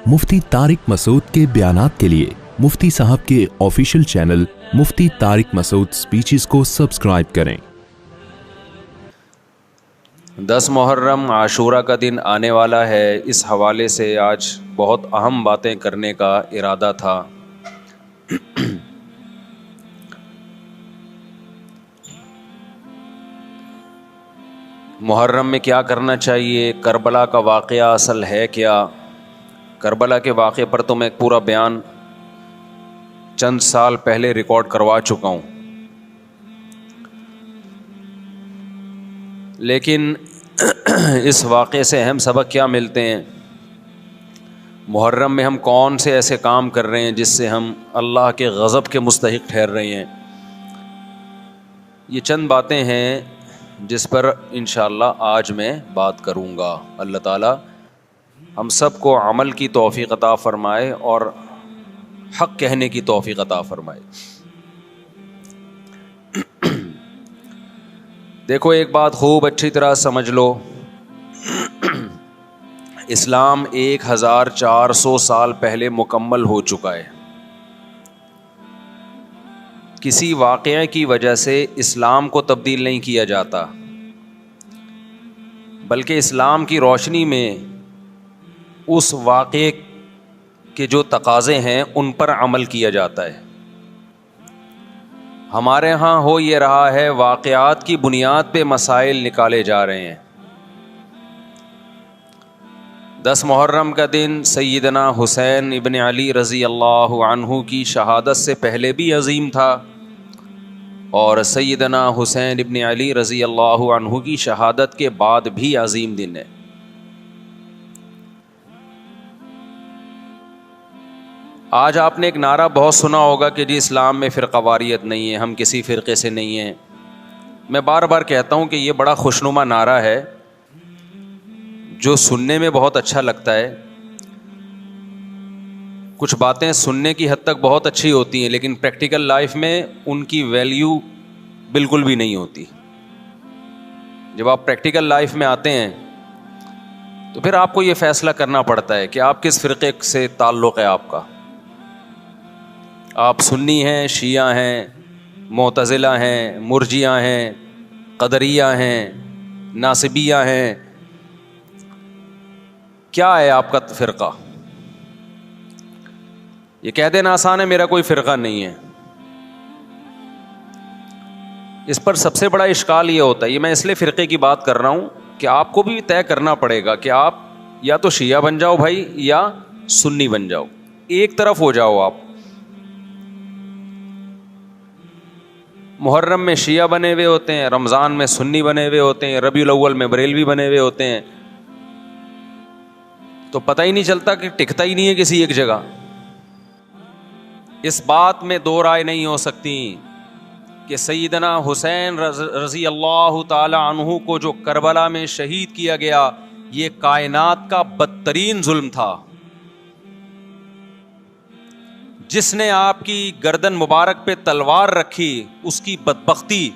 مفتی طارق مسعود کے بیانات کے لیے مفتی صاحب کے آفیشیل چینل مفتی طارق مسعود سپیچز کو سبسکرائب کریں۔ 10 محرم عاشورہ کا دن آنے والا ہے، اس حوالے سے آج بہت اہم باتیں کرنے کا ارادہ تھا۔ محرم میں کیا کرنا چاہیے، کربلا کا واقعہ اصل ہے کیا؟ کربلا کے واقعے پر تو میں ایک پورا بیان چند سال پہلے ریکارڈ کروا چکا ہوں، لیکن اس واقعے سے اہم سبق کیا ملتے ہیں؟ محرم میں ہم کون سے ایسے کام کر رہے ہیں جس سے ہم اللہ کے غضب کے مستحق ٹھہر رہے ہیں؟ یہ چند باتیں ہیں جس پر انشاءاللہ آج میں بات کروں گا۔ اللہ تعالی ہم سب کو عمل کی توفیق عطا فرمائے اور حق کہنے کی توفیق عطا فرمائے۔ دیکھو ایک بات خوب اچھی طرح سمجھ لو، اسلام 1400 سال پہلے مکمل ہو چکا ہے۔ کسی واقعے کی وجہ سے اسلام کو تبدیل نہیں کیا جاتا، بلکہ اسلام کی روشنی میں اس واقعے کے جو تقاضے ہیں ان پر عمل کیا جاتا ہے۔ ہمارے ہاں ہو یہ رہا ہے، واقعات کی بنیاد پہ مسائل نکالے جا رہے ہیں۔ 10 محرم کا دن سیدنا حسین ابن علی رضی اللہ عنہ کی شہادت سے پہلے بھی عظیم تھا، اور سیدنا حسین ابن علی رضی اللہ عنہ کی شہادت کے بعد بھی عظیم دن ہے۔ آج آپ نے ایک نعرہ بہت سنا ہوگا کہ جی اسلام میں فرقہ واریت نہیں ہے، ہم کسی فرقے سے نہیں ہیں۔ میں بار بار کہتا ہوں کہ یہ بڑا خوشنما نعرہ ہے جو سننے میں بہت اچھا لگتا ہے۔ کچھ باتیں سننے کی حد تک بہت اچھی ہوتی ہیں، لیکن پریکٹیکل لائف میں ان کی ویلیو بالکل بھی نہیں ہوتی۔ جب آپ پریکٹیکل لائف میں آتے ہیں تو پھر آپ کو یہ فیصلہ کرنا پڑتا ہے کہ آپ کس فرقے سے تعلق ہے آپ کا۔ آپ سنی ہیں، شیعہ ہیں، معتزلہ ہیں، مرجیہ ہیں، قدریہ ہیں، ناصبیہ ہیں، کیا ہے آپ کا فرقہ؟ یہ کہہ دینا آسان ہے، میرا کوئی فرقہ نہیں ہے۔ اس پر سب سے بڑا اشکال یہ ہوتا ہے، یہ میں اس لیے فرقے کی بات کر رہا ہوں کہ آپ کو بھی طے کرنا پڑے گا کہ آپ یا تو شیعہ بن جاؤ بھائی، یا سنی بن جاؤ، ایک طرف ہو جاؤ آپ۔ محرم میں شیعہ بنے ہوئے ہوتے ہیں، رمضان میں سنی بنے ہوئے ہوتے ہیں، ربیع الاول میں بریلوی بنے ہوئے ہوتے ہیں، تو پتہ ہی نہیں چلتا کہ ٹکتا ہی نہیں ہے کسی ایک جگہ۔ اس بات میں دو رائے نہیں ہو سکتی کہ سیدنا حسین رضی اللہ تعالی عنہ کو جو کربلا میں شہید کیا گیا، یہ کائنات کا بدترین ظلم تھا۔ جس نے آپ کی گردن مبارک پہ تلوار رکھی، اس کی بدبختی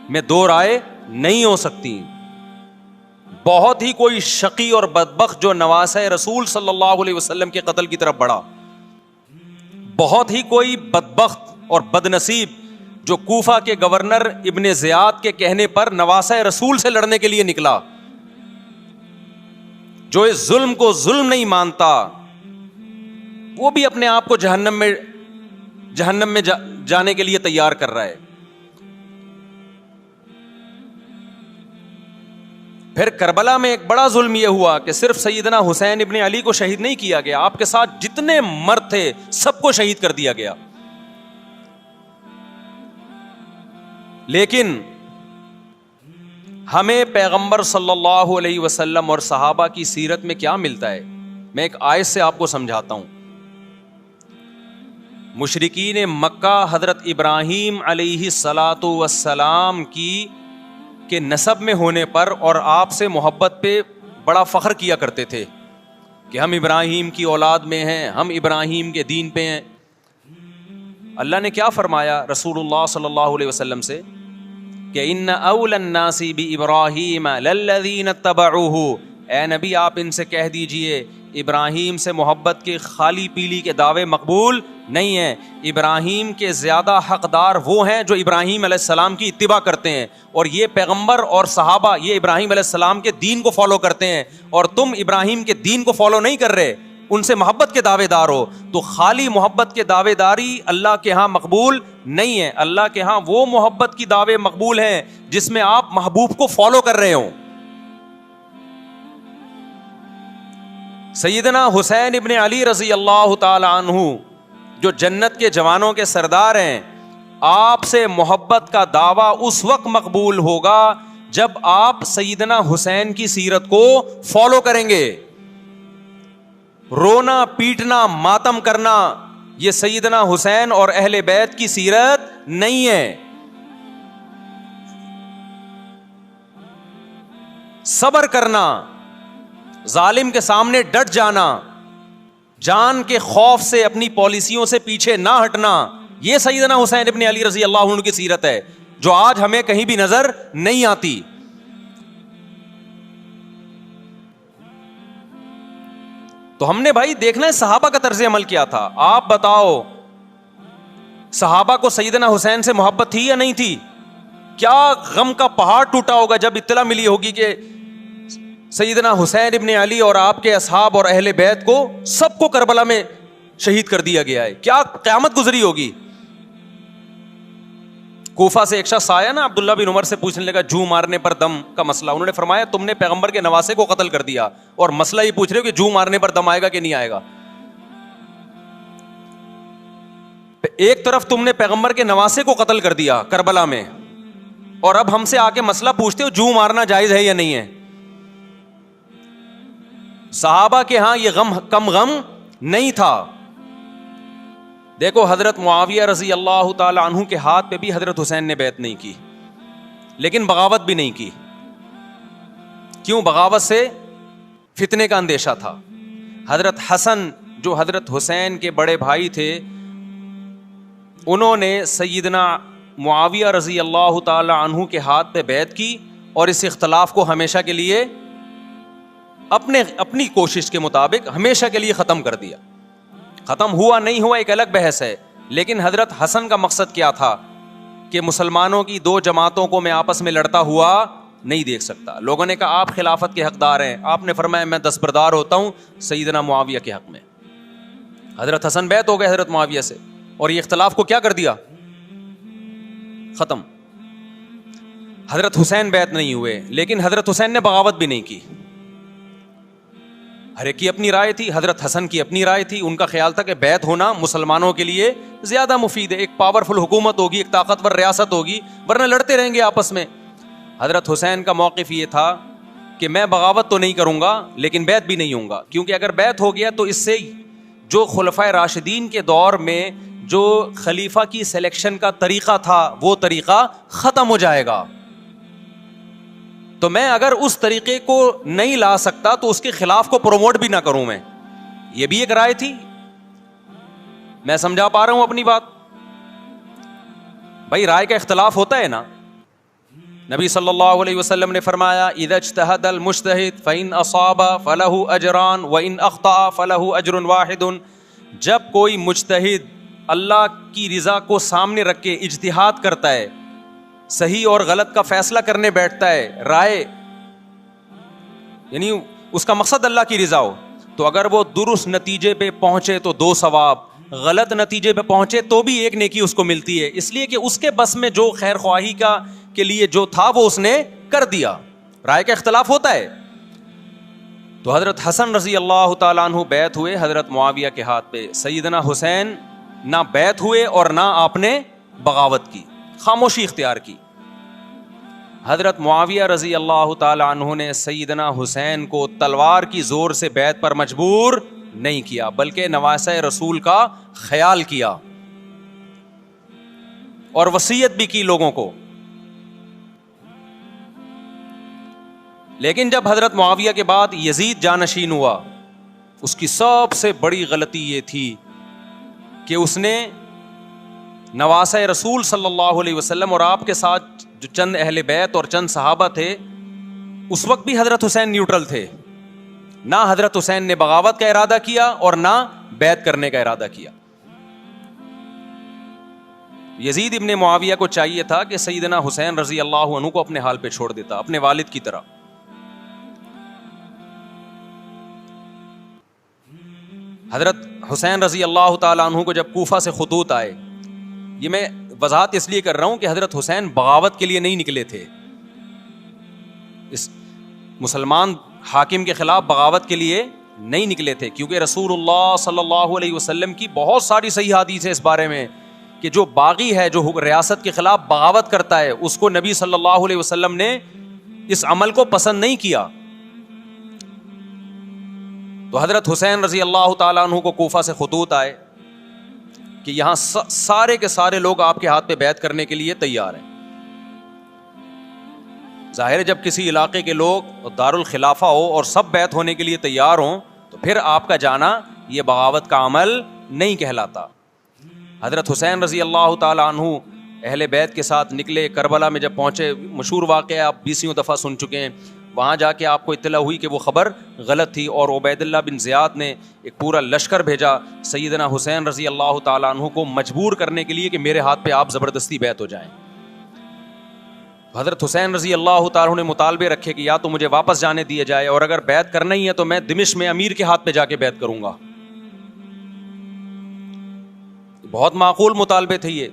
میں دو رائے نہیں ہو سکتی۔ بہت ہی کوئی شقی اور بدبخت جو نواسہ رسول صلی اللہ علیہ وسلم کے قتل کی طرف بڑھا، بہت ہی کوئی بدبخت اور بدنصیب جو کوفہ کے گورنر ابن زیاد کے کہنے پر نواسہ رسول سے لڑنے کے لیے نکلا، جو اس ظلم کو ظلم نہیں مانتا، وہ بھی اپنے آپ کو جہنم میں جانے کے لیے تیار کر رہا ہے۔ پھر کربلا میں ایک بڑا ظلم یہ ہوا کہ صرف سیدنا حسین ابن علی کو شہید نہیں کیا گیا، آپ کے ساتھ جتنے مرد تھے سب کو شہید کر دیا گیا۔ لیکن ہمیں پیغمبر صلی اللہ علیہ وسلم اور صحابہ کی سیرت میں کیا ملتا ہے؟ میں ایک آیت سے آپ کو سمجھاتا ہوں۔ مشرکین مکہ حضرت ابراہیم علیہ الصلاۃ والسلام کے نسب میں ہونے پر اور آپ سے محبت پہ بڑا فخر کیا کرتے تھے کہ ہم ابراہیم کی اولاد میں ہیں، ہم ابراہیم کے دین پہ ہیں۔ اللہ نے کیا فرمایا رسول اللہ صلی اللہ علیہ وسلم سے کہ ان اول الناس بابراہیم للذین اتبعوہ، اے نبی آپ ان سے کہہ دیجئے ابراہیم سے محبت کے خالی پیلی کے دعوے مقبول نہیں ہیں. ابراہیم کے زیادہ حقدار وہ ہیں جو ابراہیم علیہ السلام کی اتباع کرتے ہیں, اور یہ پیغمبر اور صحابہ یہ ابراہیم علیہ السلام کے دین کو فالو کرتے ہیں, اور تم ابراہیم کے دین کو فالو نہیں کر رہے, ان سے محبت کے دعوے دار ہو. تو خالی محبت کے دعوے داری اللہ کے ہاں مقبول نہیں ہے. اللہ کے ہاں وہ محبت کی دعوے مقبول ہیں جس میں آپ محبوب کو فالو کر رہے ہوں. سیدنا حسین ابن علی رضی اللہ تعالی عنہ جو جنت کے جوانوں کے سردار ہیں, آپ سے محبت کا دعویٰ اس وقت مقبول ہوگا جب آپ سیدنا حسین کی سیرت کو فالو کریں گے. رونا پیٹنا ماتم کرنا یہ سیدنا حسین اور اہل بیت کی سیرت نہیں ہے. صبر کرنا, ظالم کے سامنے ڈٹ جانا, جان کے خوف سے اپنی پالیسیوں سے پیچھے نہ ہٹنا, یہ سیدنا حسین ابن علی رضی اللہ عنہ کی سیرت ہے جو آج ہمیں کہیں بھی نظر نہیں آتی. تو ہم نے بھائی دیکھنا ہے صحابہ کا طرز عمل کیا تھا. آپ بتاؤ صحابہ کو سیدنا حسین سے محبت تھی یا نہیں تھی؟ کیا غم کا پہاڑ ٹوٹا ہوگا جب اطلاع ملی ہوگی کہ سیدنا حسین ابن علی اور آپ کے اصحاب اور اہل بیت کو سب کو کربلا میں شہید کر دیا گیا ہے. کیا قیامت گزری ہوگی. کوفہ سے ایک شخص آیا نا عبداللہ بن عمر سے پوچھنے لگا جو مارنے پر دم کا مسئلہ. انہوں نے فرمایا تم نے پیغمبر کے نواسے کو قتل کر دیا اور مسئلہ یہ پوچھ رہے ہو کہ جو مارنے پر دم آئے گا کہ نہیں آئے گا. ایک طرف تم نے پیغمبر کے نواسے کو قتل کر دیا کربلا میں, اور اب ہم سے آ کے مسئلہ پوچھتے ہو جو مارنا جائز ہے یا نہیں ہے. صحابہ کے ہاں یہ غم کم غم نہیں تھا. دیکھو حضرت معاویہ رضی اللہ تعالی عنہ کے ہاتھ پہ بھی حضرت حسین نے بیعت نہیں کی, لیکن بغاوت بھی نہیں کی. کیوں؟ بغاوت سے فتنے کا اندیشہ تھا. حضرت حسن جو حضرت حسین کے بڑے بھائی تھے, انہوں نے سیدنا معاویہ رضی اللہ تعالی عنہ کے ہاتھ پہ بیعت کی اور اس اختلاف کو ہمیشہ کے لیے اپنی کوشش کے مطابق ہمیشہ کے لیے ختم کر دیا. ختم ہوا نہیں ہوا ایک الگ بحث ہے, لیکن حضرت حسن کا مقصد کیا تھا کہ مسلمانوں کی دو جماعتوں کو میں آپس میں لڑتا ہوا نہیں دیکھ سکتا. لوگوں نے کہا آپ خلافت کے حقدار ہیں, آپ نے فرمایا میں دستبردار ہوتا ہوں سیدنا معاویہ کے حق میں. حضرت حسن بیعت ہو گئے حضرت معاویہ سے, اور یہ اختلاف کو کیا کر دیا؟ ختم. حضرت حسین بیعت نہیں ہوئے, لیکن حضرت حسین نے بغاوت بھی نہیں کی. ہر ایک کی اپنی رائے تھی, حضرت حسن کی اپنی رائے تھی. ان کا خیال تھا کہ بیعت ہونا مسلمانوں کے لیے زیادہ مفید ہے, ایک پاورفل حکومت ہوگی, ایک طاقتور ریاست ہوگی, ورنہ لڑتے رہیں گے آپس میں. حضرت حسین کا موقف یہ تھا کہ میں بغاوت تو نہیں کروں گا لیکن بیعت بھی نہیں ہوں گا, کیونکہ اگر بیعت ہو گیا تو اس سے جو خلفائے راشدین کے دور میں جو خلیفہ کی سلیکشن کا طریقہ تھا وہ طریقہ ختم ہو جائے گا. تو میں اگر اس طریقے کو نہیں لا سکتا تو اس کے خلاف کو پروموٹ بھی نہ کروں میں. یہ بھی ایک رائے تھی. میں سمجھا پا رہا ہوں اپنی بات؟ بھائی رائے کا اختلاف ہوتا ہے نا. نبی صلی اللہ علیہ وسلم نے فرمایا اذا اجتہد المجتہد فإن اصاب فلہ اجران وإن اخطأ فلہ اجر واحد. جب کوئی مجتہد اللہ کی رضا کو سامنے رکھ کے اجتہاد کرتا ہے, صحیح اور غلط کا فیصلہ کرنے بیٹھتا ہے, رائے یعنی اس کا مقصد اللہ کی رضا ہو, تو اگر وہ درست نتیجے پہ پہنچے تو 2 ثواب, غلط نتیجے پہ پہنچے تو بھی 1 نیکی اس کو ملتی ہے, اس لیے کہ اس کے بس میں جو خیر خواہی کا کے لیے جو تھا وہ اس نے کر دیا. رائے کا اختلاف ہوتا ہے. تو حضرت حسن رضی اللہ تعالیٰ عنہ بیعت ہوئے حضرت معاویہ کے ہاتھ پہ. سیدنا حسین نہ بیعت ہوئے اور نہ آپ نے بغاوت کی, خاموشی اختیار کی. حضرت معاویہ رضی اللہ تعالی عنہ نے سیدنا حسین کو تلوار کی زور سے بیعت پر مجبور نہیں کیا, بلکہ نواسہ رسول کا خیال کیا اور وصیت بھی کی لوگوں کو. لیکن جب حضرت معاویہ کے بعد یزید جانشین ہوا, اس کی سب سے بڑی غلطی یہ تھی کہ اس نے نواسہ رسول صلی اللہ علیہ وسلم اور آپ کے ساتھ جو چند اہل بیت اور چند صحابہ تھے, اس وقت بھی حضرت حسین نیوٹرل تھے, نہ حضرت حسین نے بغاوت کا ارادہ کیا اور نہ بیعت کرنے کا ارادہ کیا. یزید ابن معاویہ کو چاہیے تھا کہ سیدنا حسین رضی اللہ عنہ کو اپنے حال پہ چھوڑ دیتا, اپنے والد کی طرح. حضرت حسین رضی اللہ تعالیٰ عنہ کو جب کوفہ سے خطوط آئے, یہ میں وضاحت اس لیے کر رہا ہوں کہ حضرت حسین بغاوت کے لیے نہیں نکلے تھے, اس مسلمان حاکم کے خلاف بغاوت کے لیے نہیں نکلے تھے, کیونکہ رسول اللہ صلی اللہ علیہ وسلم کی بہت ساری صحیح حدیث ہے اس بارے میں کہ جو باغی ہے, جو ریاست کے خلاف بغاوت کرتا ہے, اس کو نبی صلی اللہ علیہ وسلم نے اس عمل کو پسند نہیں کیا. تو حضرت حسین رضی اللہ تعالیٰ عنہ کو کوفہ سے خطوط آئے کہ یہاں سارے کے سارے لوگ آپ کے ہاتھ پہ بیعت کرنے کے لیے تیار ہیں. ظاہر ہے جب کسی علاقے کے لوگ دارالخلافہ ہو اور سب بیعت ہونے کے لیے تیار ہوں تو پھر آپ کا جانا یہ بغاوت کا عمل نہیں کہلاتا. حضرت حسین رضی اللہ تعالیٰ عنہ اہل بیت کے ساتھ نکلے. کربلا میں جب پہنچے, مشہور واقعہ آپ 20 دفعہ سن چکے ہیں, وہاں جا کے آپ کو اطلاع ہوئی کہ وہ خبر غلط تھی اور عبید اللہ بن زیاد نے ایک پورا لشکر بھیجا سیدنا حسین رضی اللہ تعالیٰ عنہ کو مجبور کرنے کے لیے کہ میرے ہاتھ پہ آپ زبردستی بیعت ہو جائیں. حضرت حسین رضی اللہ تعالیٰ عنہ نے مطالبے رکھے کہ یا تو مجھے واپس جانے دیا جائے اور اگر بیعت کرنا ہی ہے تو میں دمشق میں امیر کے ہاتھ پہ جا کے بیعت کروں گا. بہت معقول مطالبے تھے یہ.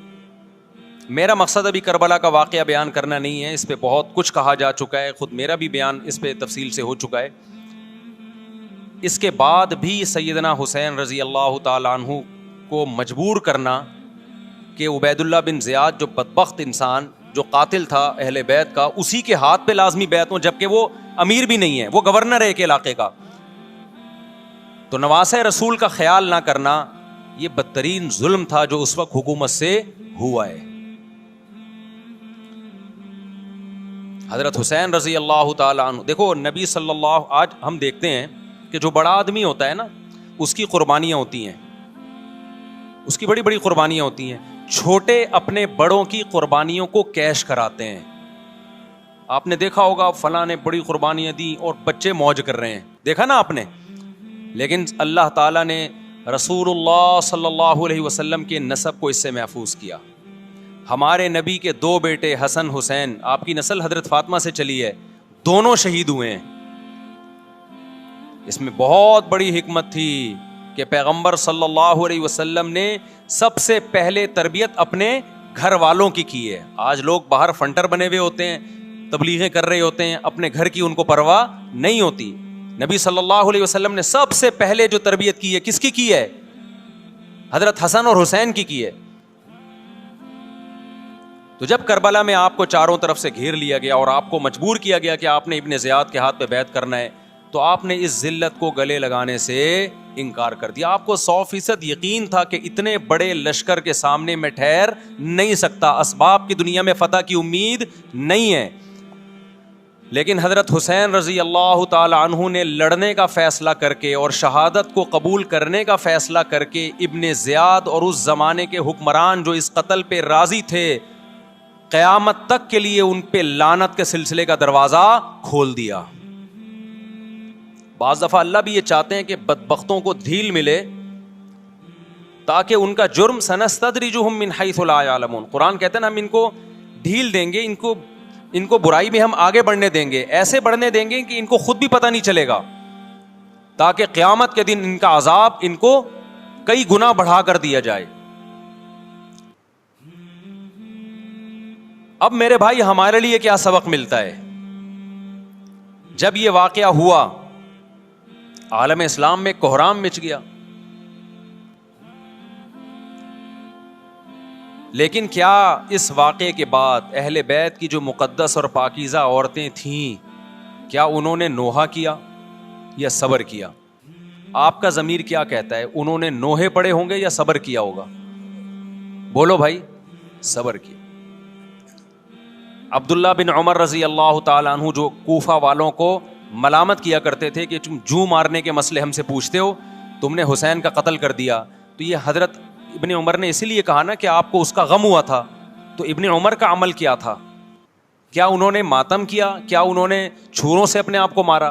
میرا مقصد ابھی کربلا کا واقعہ بیان کرنا نہیں ہے, اس پہ بہت کچھ کہا جا چکا ہے, خود میرا بھی بیان اس پہ تفصیل سے ہو چکا ہے. اس کے بعد بھی سیدنا حسین رضی اللہ تعالیٰ عنہ کو مجبور کرنا کہ عبید اللہ بن زیاد جو بدبخت انسان جو قاتل تھا اہل بیت کا, اسی کے ہاتھ پہ لازمی بیعت ہوں, جبکہ وہ امیر بھی نہیں ہے, وہ گورنر ہے ایک علاقے کا. تو نواسہ رسول کا خیال نہ کرنا یہ بدترین ظلم تھا جو اس وقت حکومت سے ہوا ہے. حضرت حسین رضی اللہ تعالیٰ عنہ, دیکھو نبی صلی اللہ, آج ہم دیکھتے ہیں کہ جو بڑا آدمی ہوتا ہے نا اس کی قربانیاں ہوتی ہیں, اس کی بڑی بڑی قربانیاں ہوتی ہیں. چھوٹے اپنے بڑوں کی قربانیوں کو کیش کراتے ہیں. آپ نے دیکھا ہوگا فلاں نے بڑی قربانیاں دی اور بچے موج کر رہے ہیں, دیکھا نا آپ نے. لیکن اللہ تعالیٰ نے رسول اللہ صلی اللہ علیہ وسلم کے نسب کو اس سے محفوظ کیا. ہمارے نبی کے 2 بیٹے حسن حسین, آپ کی نسل حضرت فاطمہ سے چلی ہے, دونوں شہید ہوئے ہیں. اس میں بہت بڑی حکمت تھی کہ پیغمبر صلی اللہ علیہ وسلم نے سب سے پہلے تربیت اپنے گھر والوں کی ہے. آج لوگ باہر فنٹر بنے ہوئے ہوتے ہیں, تبلیغیں کر رہے ہوتے ہیں, اپنے گھر کی ان کو پرواہ نہیں ہوتی. نبی صلی اللہ علیہ وسلم نے سب سے پہلے جو تربیت کی ہے کس کی ہے؟ حضرت حسن اور حسین کی ہے. تو جب کربلا میں آپ کو چاروں طرف سے گھیر لیا گیا اور آپ کو مجبور کیا گیا کہ آپ نے ابن زیاد کے ہاتھ پہ بیعت کرنا ہے, تو آپ نے اس ذلت کو گلے لگانے سے انکار کر دیا. آپ کو 100% یقین تھا کہ اتنے بڑے لشکر کے سامنے میں ٹھہر نہیں سکتا, اسباب کی دنیا میں فتح کی امید نہیں ہے. لیکن حضرت حسین رضی اللہ تعالی عنہ نے لڑنے کا فیصلہ کر کے اور شہادت کو قبول کرنے کا فیصلہ کر کے ابن زیاد اور اس زمانے کے حکمران جو اس قتل پہ راضی تھے, قیامت تک کے لیے ان پہ لعنت کے سلسلے کا دروازہ کھول دیا. بعض دفعہ اللہ بھی یہ چاہتے ہیں کہ بدبختوں کو ڈھیل ملے تاکہ ان کا جرم سنستدرجہم من حیث لا یعلمون. قرآن کہتے ہیں نا ہم ان کو ڈھیل دیں گے, ان کو برائی میں ہم آگے بڑھنے دیں گے, ایسے بڑھنے دیں گے کہ ان کو خود بھی پتہ نہیں چلے گا, تاکہ قیامت کے دن ان کا عذاب ان کو کئی گنا بڑھا کر دیا جائے. اب میرے بھائی ہمارے لیے کیا سبق ملتا ہے؟ جب یہ واقعہ ہوا عالم اسلام میں کوہرام مچ گیا, لیکن کیا اس واقعے کے بعد اہل بیت کی جو مقدس اور پاکیزہ عورتیں تھیں کیا انہوں نے نوحہ کیا یا صبر کیا؟ آپ کا ضمیر کیا کہتا ہے, انہوں نے نوحے پڑے ہوں گے یا صبر کیا ہوگا؟ بولو بھائی, صبر کیا. عبداللہ بن عمر رضی اللہ تعالیٰ عنہ جو کوفہ والوں کو ملامت کیا کرتے تھے کہ تم جو مارنے کے مسئلے ہم سے پوچھتے ہو, تم نے حسین کا قتل کر دیا, تو یہ حضرت ابن عمر نے اسی لیے کہا نا کہ آپ کو اس کا غم ہوا تھا. تو ابن عمر کا عمل کیا تھا؟ کیا انہوں نے ماتم کیا؟ کیا انہوں نے چھروں سے اپنے آپ کو مارا؟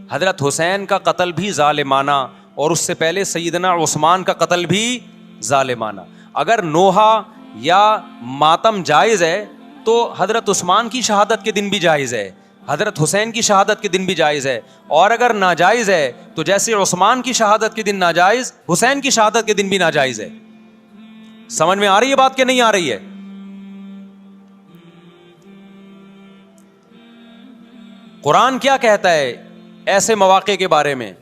حضرت حسین کا قتل بھی ظالمانہ اور اس سے پہلے سیدنا عثمان کا قتل بھی ظالمانہ. اگر نوحہ یا ماتم جائز ہے تو حضرت عثمان کی شہادت کے دن بھی جائز ہے, حضرت حسین کی شہادت کے دن بھی جائز ہے. اور اگر ناجائز ہے تو جیسے عثمان کی شہادت کے دن ناجائز, حسین کی شہادت کے دن بھی ناجائز ہے. سمجھ میں آ رہی ہے بات کہ نہیں آ رہی ہے؟ قرآن کیا کہتا ہے ایسے مواقع کے بارے میں؟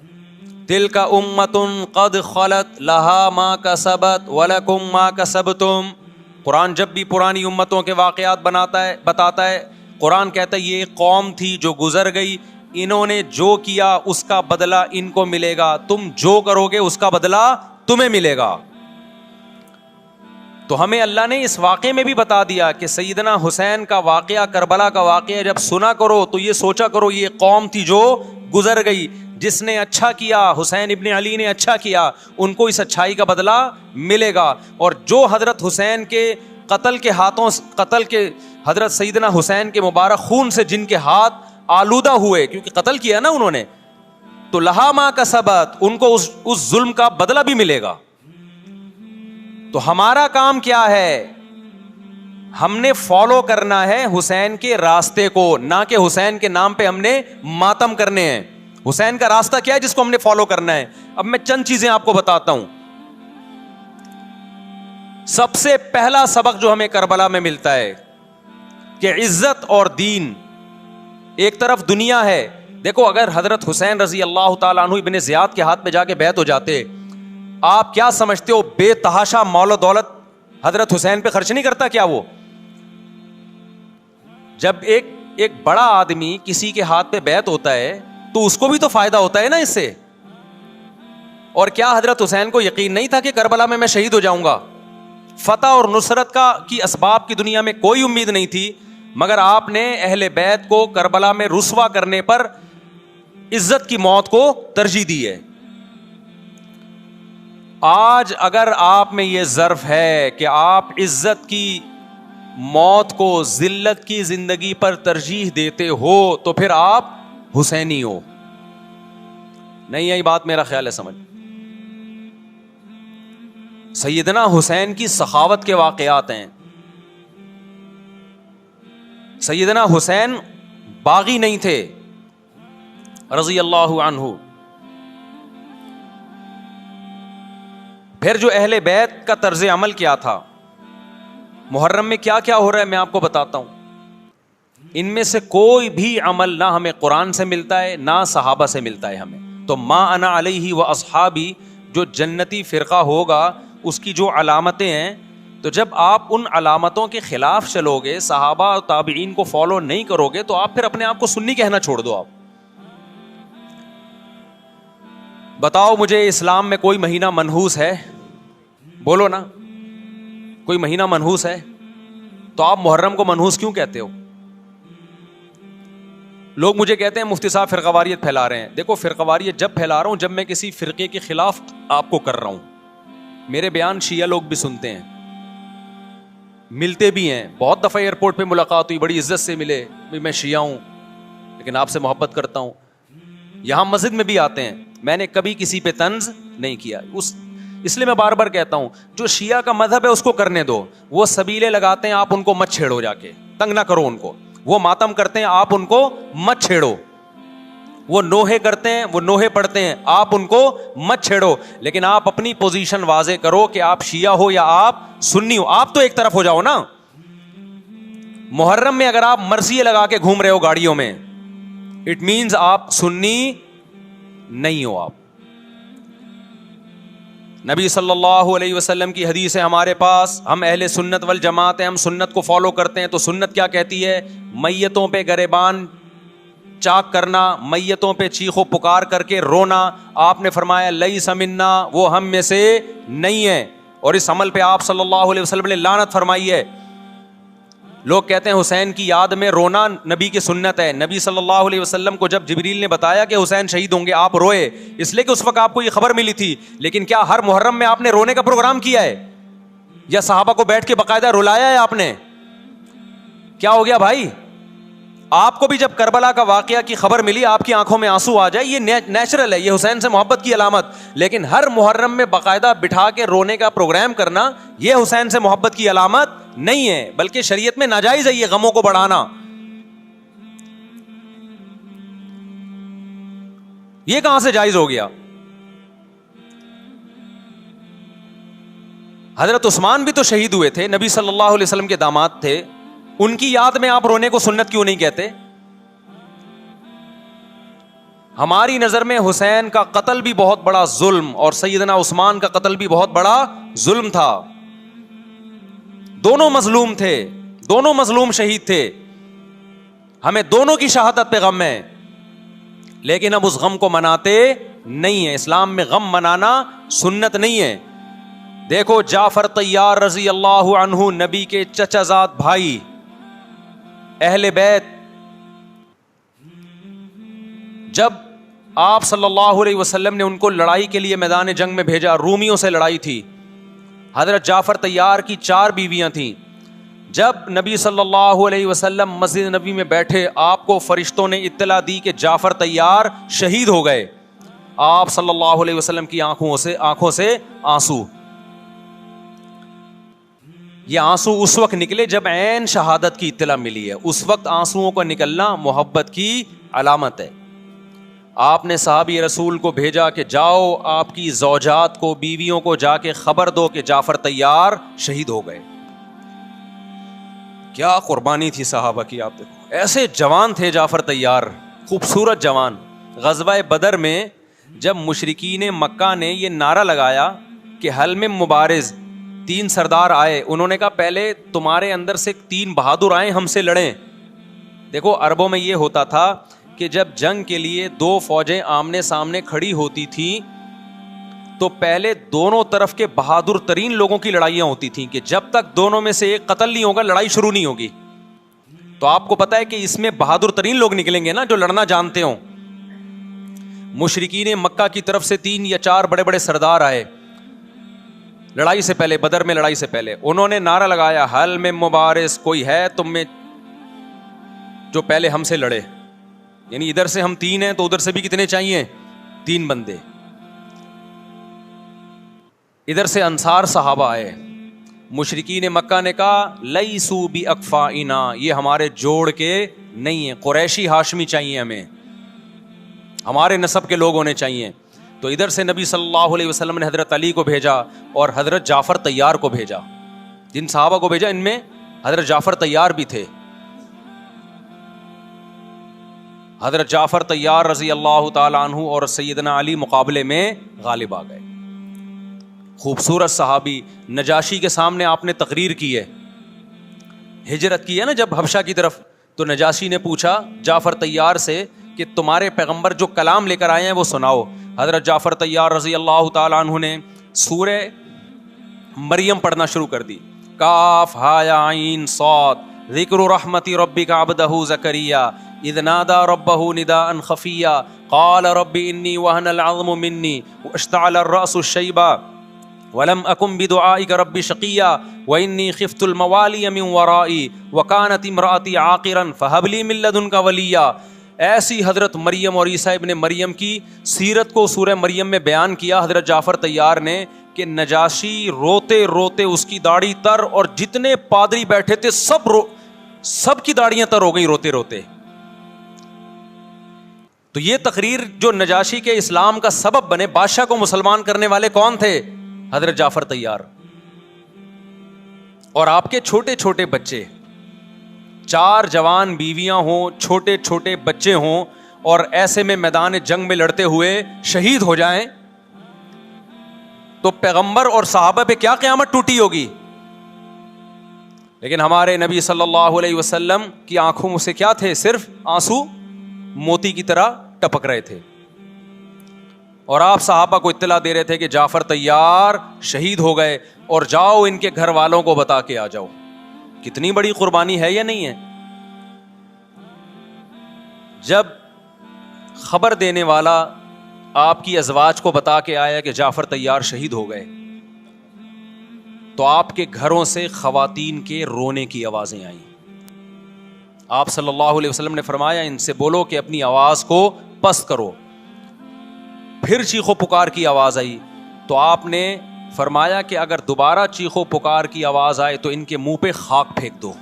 تلک امۃ قد خلت لہا ما کسبت ولکم ما کسبتم. قرآن جب بھی پرانی امتوں کے واقعات بتاتا ہے, قرآن کہتا ہے یہ ایک قوم تھی جو گزر گئی, انہوں نے جو کیا اس کا بدلہ ان کو ملے گا, تم جو کرو گے اس کا بدلہ تمہیں ملے گا. تو ہمیں اللہ نے اس واقعے میں بھی بتا دیا کہ سیدنا حسین کا واقعہ, کربلا کا واقعہ جب سنا کرو تو یہ سوچا کرو یہ قوم تھی جو گزر گئی, جس نے اچھا کیا, حسین ابن علی نے اچھا کیا, ان کو اس اچھائی کا بدلہ ملے گا. اور جو حضرت حسین کے قتل کے حضرت سیدنا حسین کے مبارک خون سے جن کے ہاتھ آلودہ ہوئے, کیونکہ قتل کیا نا انہوں نے, تو لہا ما کسبت, ان کو اس ظلم کا بدلہ بھی ملے گا. تو ہمارا کام کیا ہے؟ ہم نے فالو کرنا ہے حسین کے راستے کو, نہ کہ حسین کے نام پہ ہم نے ماتم کرنے ہیں. حسین کا راستہ کیا ہے جس کو ہم نے فالو کرنا ہے؟ اب میں چند چیزیں آپ کو بتاتا ہوں. سب سے پہلا سبق جو ہمیں کربلا میں ملتا ہے کہ عزت اور دین, ایک طرف دنیا ہے. دیکھو اگر حضرت حسین رضی اللہ تعالیٰ عنہ ابن زیاد کے ہاتھ پہ جا کے بیعت ہو جاتے, آپ کیا سمجھتے ہو بے تحاشا مال و دولت حضرت حسین پہ خرچ نہیں کرتا کیا وہ؟ جب ایک بڑا آدمی کسی کے ہاتھ پہ بیعت ہوتا ہے تو اس کو بھی تو فائدہ ہوتا ہے نا اس سے. اور کیا حضرت حسین کو یقین نہیں تھا کہ کربلا میں شہید ہو جاؤں گا؟ فتح اور نصرت کی اسباب کی دنیا میں کوئی امید نہیں تھی, مگر آپ نے اہل بیت کو کربلا میں رسوا کرنے پر عزت کی موت کو ترجیح دی ہے. آج اگر آپ میں یہ ظرف ہے کہ آپ عزت کی موت کو ذلت کی زندگی پر ترجیح دیتے ہو تو پھر آپ حسینی ہو. نہیں آئی بات میرا خیال ہے سمجھ. سیدنا حسین کی سخاوت کے واقعات ہیں. سیدنا حسین باغی نہیں تھے رضی اللہ عنہ. پھر جو اہل بیت کا طرز عمل کیا تھا, محرم میں کیا کیا ہو رہا ہے میں آپ کو بتاتا ہوں. ان میں سے کوئی بھی عمل نہ ہمیں قرآن سے ملتا ہے نہ صحابہ سے ملتا ہے ہمیں. تو ما انا علیہ و اصحابی جو جنتی فرقہ ہوگا اس کی جو علامتیں ہیں, تو جب آپ ان علامتوں کے خلاف چلو گے, صحابہ و تابعین کو فالو نہیں کرو گے, تو آپ پھر اپنے آپ کو سنی کہنا چھوڑ دو. آپ بتاؤ مجھے اسلام میں کوئی مہینہ منحوس ہے؟ بولو نا, کوئی مہینہ منحوس ہے؟ تو آپ محرم کو منحوس کیوں کہتے ہو؟ لوگ مجھے کہتے ہیں مفتی صاحب فرقہ واریت پھیلا رہے ہیں. دیکھو فرقہ واریت جب پھیلا رہا ہوں جب میں کسی فرقے کے خلاف آپ کو کر رہا ہوں. میرے بیان شیعہ لوگ بھی سنتے ہیں, ملتے بھی ہیں. بہت دفعہ ایئرپورٹ پہ ملاقات ہوئی, بڑی عزت سے ملے, میں شیعہ ہوں لیکن آپ سے محبت کرتا ہوں. یہاں مسجد میں بھی آتے ہیں, میں نے کبھی کسی پہ طنز نہیں کیا. اس لیے میں بار بار کہتا ہوں جو شیعہ کا مذہب ہے اس کو کرنے دو. وہ سبیلے لگاتے ہیں, آپ ان کو مت چھیڑو, جا کے تنگ نہ کرو ان کو. وہ ماتم کرتے ہیں, آپ ان کو مت چھیڑو. وہ نوحے کرتے ہیں, وہ نوحے پڑھتے ہیں, آپ ان کو مت چھیڑو. لیکن آپ اپنی پوزیشن واضح کرو کہ آپ شیعہ ہو یا آپ سنی ہو. آپ تو ایک طرف ہو جاؤ نا. محرم میں اگر آپ مرثیے لگا کے گھوم رہے ہو گاڑیوں میں, اٹ مینز آپ سنی نہیں ہو. آپ نبی صلی اللہ علیہ وسلم کی حدیث ہے ہمارے پاس, ہم اہل سنت والجماعت ہیں, ہم سنت کو فالو کرتے ہیں. تو سنت کیا کہتی ہے؟ میتوں پہ گریبان چاک کرنا, میتوں پہ چیخ و پکار کر کے رونا. آپ نے فرمایا لیس منا, وہ ہم میں سے نہیں ہے. اور اس عمل پہ آپ صلی اللہ علیہ وسلم نے لعنت فرمائی ہے. لوگ کہتے ہیں حسین کی یاد میں رونا نبی کی سنت ہے. نبی صلی اللہ علیہ وسلم کو جب جبریل نے بتایا کہ حسین شہید ہوں گے, آپ روئے, اس لیے کہ اس وقت آپ کو یہ خبر ملی تھی. لیکن کیا ہر محرم میں آپ نے رونے کا پروگرام کیا ہے, یا صحابہ کو بیٹھ کے باقاعدہ رلایا ہے آپ نے؟ کیا ہو گیا بھائی؟ آپ کو بھی جب کربلا کا واقعہ کی خبر ملی آپ کی آنکھوں میں آنسو آ جائے, یہ نیچرل ہے, یہ حسین سے محبت کی علامت. لیکن ہر محرم میں باقاعدہ بٹھا کے رونے کا پروگرام کرنا یہ حسین سے محبت کی علامت نہیں ہے, بلکہ شریعت میں ناجائز ہے یہ غموں کو بڑھانا. یہ کہاں سے جائز ہو گیا؟ حضرت عثمان بھی تو شہید ہوئے تھے, نبی صلی اللہ علیہ وسلم کے داماد تھے, ان کی یاد میں آپ رونے کو سنت کیوں نہیں کہتے؟ ہماری نظر میں حسین کا قتل بھی بہت بڑا ظلم اور سیدنا عثمان کا قتل بھی بہت بڑا ظلم تھا. دونوں مظلوم تھے, دونوں مظلوم شہید تھے, ہمیں دونوں کی شہادت پہ غم ہے, لیکن اب اس غم کو مناتے نہیں ہیں. اسلام میں غم منانا سنت نہیں ہے. دیکھو جعفر طیار رضی اللہ عنہ, نبی کے چچا زاد بھائی, اہل بیت, جب آپ صلی اللہ علیہ وسلم نے ان کو لڑائی کے لیے میدان جنگ میں بھیجا, رومیوں سے لڑائی تھی, حضرت جعفر طیار کی 4 بیویاں تھیں. جب نبی صلی اللہ علیہ وسلم مسجد نبی میں بیٹھے, آپ کو فرشتوں نے اطلاع دی کہ جعفر طیار شہید ہو گئے. آپ صلی اللہ علیہ وسلم کی آنکھوں سے آنسو, یہ آنسو اس وقت نکلے جب عین شہادت کی اطلاع ملی ہے. اس وقت آنسوؤں کا نکلنا محبت کی علامت ہے. آپ نے صحابی رسول کو بھیجا کہ جاؤ آپ کی زوجات کو, بیویوں کو جا کے خبر دو کہ جعفر طیار شہید ہو گئے. کیا قربانی تھی صحابہ کی, آپ دیکھو ایسے جوان تھے جعفر طیار, خوبصورت جوان. غزوہ بدر میں جب مشرکین مکہ نے یہ نعرہ لگایا کہ حل میں مبارز, 3 سردار آئے, انہوں نے کہا پہلے تمہارے اندر سے 3 بہادر آئیں ہم سے لڑیں. دیکھو عربوں میں یہ ہوتا تھا کہ جب جنگ کے لیے 2 فوجیں آمنے سامنے کھڑی ہوتی تھیں تو پہلے دونوں طرف کے بہادر ترین لوگوں کی لڑائیاں ہوتی تھیں کہ جب تک دونوں میں سے ایک قتل نہیں ہوگا لڑائی شروع نہیں ہوگی. تو آپ کو پتا ہے کہ اس میں بہادر ترین لوگ نکلیں گے نا جو لڑنا جانتے ہوں. مشرکین مکہ کی طرف سے 3 یا 4 بڑے بڑے سردار آئے لڑائی سے پہلے, بدر میں لڑائی سے پہلے. انہوں نے نعرہ لگایا حل میں مبارز, کوئی ہے تم میں جو پہلے ہم سے لڑے. یعنی ادھر سے ہم 3 ہیں تو ادھر سے بھی کتنے چاہیے, 3 بندے. ادھر سے انصار صحابہ آئے, مشرکین مکہ نے کہا لیسو بی اکفائنا, یہ ہمارے جوڑ کے نہیں ہیں, قریشی ہاشمی چاہیے ہمیں, ہمارے نسب کے لوگ ہونے چاہیے. تو ادھر سے نبی صلی اللہ علیہ وسلم نے حضرت علی کو بھیجا اور حضرت جعفر طیار کو بھیجا. جن صحابہ کو بھیجا ان میں حضرت جعفر طیار بھی تھے. حضرت جعفر طیار رضی اللہ تعالی عنہ اور سیدنا علی مقابلے میں غالب آ گئے. خوبصورت صحابی, نجاشی کے سامنے آپ نے تقریر کی ہے, ہجرت کی ہے نا جب حبشہ کی طرف, تو نجاشی نے پوچھا جعفر طیار سے کہ تمہارے پیغمبر جو کلام لے کر آئے ہیں وہ سناؤ. حضرت جعفر طیار رضی اللہ تعالیٰ عنہ نے سورہ مریم پڑھنا شروع کر دی. کاف ہا یا عین صاد, ذکر رحمت ربک عبدہ زکریا اذ نادى ربه نداء خفيا قال رب اني وهن العظم مني واشتعل الراس شيبا ولم اكن بدعائك رب شقيا واني خفت الموالي من ورائي وكانت امراتي عاقرا فهب لي من لدنك وليا. ایسی حضرت مریم اور عیسیٰ ابن مریم کی سیرت کو سورہ مریم میں بیان کیا حضرت جعفر طیار نے کہ نجاشی روتے روتے, اس کی داڑھی تر, اور جتنے پادری بیٹھے تھے سب کی داڑیاں تر ہو گئی روتے روتے. تو یہ تقریر جو نجاشی کے اسلام کا سبب بنے, بادشاہ کو مسلمان کرنے والے کون تھے؟ حضرت جعفر طیار. اور آپ کے چھوٹے چھوٹے بچے, 4 جوان بیویاں ہوں, چھوٹے چھوٹے بچے ہوں, اور ایسے میں میدان جنگ میں لڑتے ہوئے شہید ہو جائیں تو پیغمبر اور صحابہ پہ کیا قیامت ٹوٹی ہوگی. لیکن ہمارے نبی صلی اللہ علیہ وسلم کی آنکھوں سے کیا تھے؟ صرف آنسو موتی کی طرح ٹپک رہے تھے. اور آپ صحابہ کو اطلاع دے رہے تھے کہ جعفر طیار شہید ہو گئے اور جاؤ ان کے گھر والوں کو بتا کے آ جاؤ. کتنی بڑی قربانی ہے یا نہیں ہے؟ جب خبر دینے والا آپ کی ازواج کو بتا کے آیا کہ جعفر طیار شہید ہو گئے تو آپ کے گھروں سے خواتین کے رونے کی آوازیں آئیں. آپ صلی اللہ علیہ وسلم نے فرمایا ان سے بولو کہ اپنی آواز کو پست کرو. پھر چیخو پکار کی آواز آئی تو آپ نے فرمایا کہ اگر دوبارہ چیخو پکار کی آواز آئے تو ان کے منہ پہ خاک پھینک دو.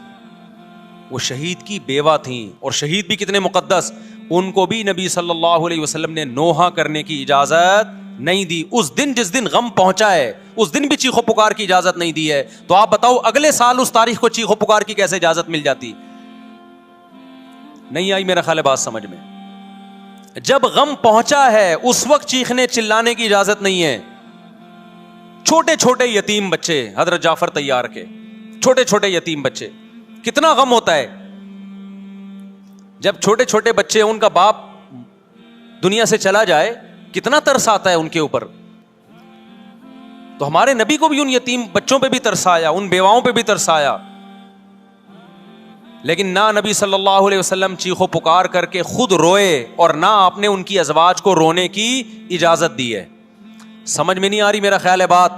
وہ شہید کی بیوہ تھیں, اور شہید بھی کتنے مقدس, ان کو بھی نبی صلی اللہ علیہ وسلم نے نوحہ کرنے کی اجازت نہیں دی. اس دن جس دن غم پہنچا ہے اس دن بھی چیخو پکار کی اجازت نہیں دی ہے, تو آپ بتاؤ اگلے سال اس تاریخ کو چیخو پکار کی کیسے اجازت مل جاتی؟ نہیں آئی میرا خیال ہے بات سمجھ میں. جب غم پہنچا ہے اس وقت چیخنے چلانے کی اجازت نہیں ہے. چھوٹے چھوٹے یتیم بچے, حضرت جعفر طیار کے چھوٹے چھوٹے یتیم بچے, کتنا غم ہوتا ہے جب چھوٹے چھوٹے بچے, ان کا باپ دنیا سے چلا جائے, کتنا ترس آتا ہے ان کے اوپر. تو ہمارے نبی کو بھی ان یتیم بچوں پہ بھی ترس آیا, ان بیواؤں پہ بھی ترس آیا, لیکن نہ نبی صلی اللہ علیہ وسلم چیخو پکار کر کے خود روئے اور نہ آپ نے ان کی ازواج کو رونے کی اجازت دی ہے. سمجھ میں نہیں آ رہی میرا خیال ہے بات.